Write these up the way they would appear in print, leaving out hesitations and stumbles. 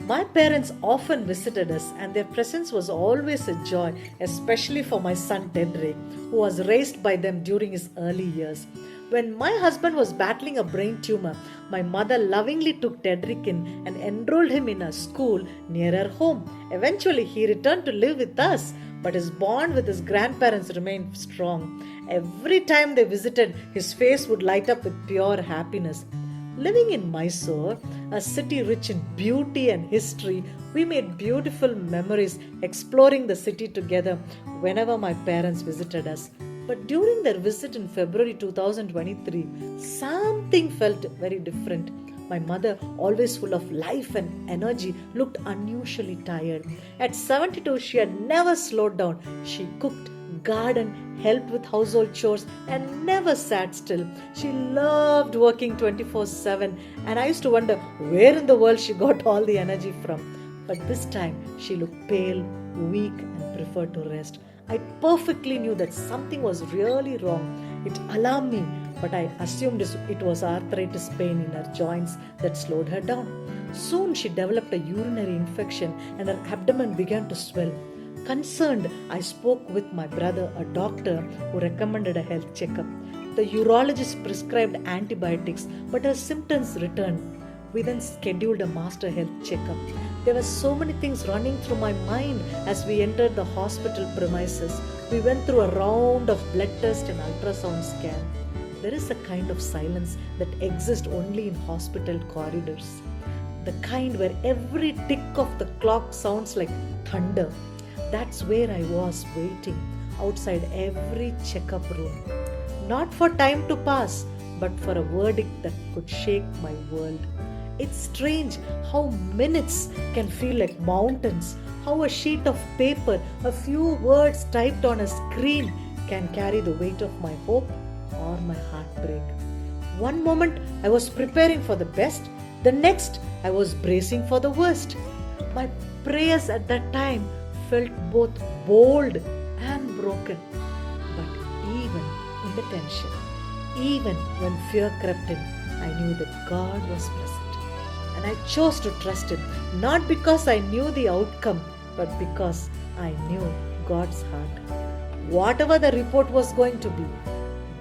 My parents often visited us, and their presence was always a joy, especially for my son Tedrick, who was raised by them during his early years. When my husband was battling a brain tumor, my mother lovingly took Tedrick in and enrolled him in a school near her home. Eventually, he returned to live with us, but his bond with his grandparents remained strong. Every time they visited, his face would light up with pure happiness. Living in Mysore, a city rich in beauty and history, we made beautiful memories exploring the city together whenever my parents visited us. But during their visit in February 2023, something felt very different. My mother, always full of life and energy, looked unusually tired. At 72, she had never slowed down. She cooked, gardened, helped with household chores, and never sat still. She loved working 24/7, and I used to wonder where in the world she got all the energy from. But this time, she looked pale, weak, and preferred to rest. I perfectly knew that something was really wrong. It alarmed me, but I assumed it was arthritis pain in her joints that slowed her down. Soon she developed a urinary infection and her abdomen began to swell. Concerned, I spoke with my brother, a doctor, who recommended a health checkup. The urologist prescribed antibiotics, but her symptoms returned. We then scheduled a master health checkup. There were so many things running through my mind as we entered the hospital premises. We went through a round of blood test and ultrasound scan. There is a kind of silence that exists only in hospital corridors. The kind where every tick of the clock sounds like thunder. That's where I was waiting, outside every checkup room. Not for time to pass, but for a verdict that could shake my world. It's strange how minutes can feel like mountains, how a sheet of paper, a few words typed on a screen can carry the weight of my hope or my heartbreak. One moment I was preparing for the best, the next I was bracing for the worst. My prayers at that time felt both bold and broken. But even in the tension, even when fear crept in, I knew that God was present. And I chose to trust Him, not because I knew the outcome, but because I knew God's heart. Whatever the report was going to be,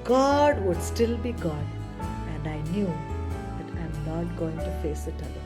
God would still be God. And I knew that I'm not going to face it alone.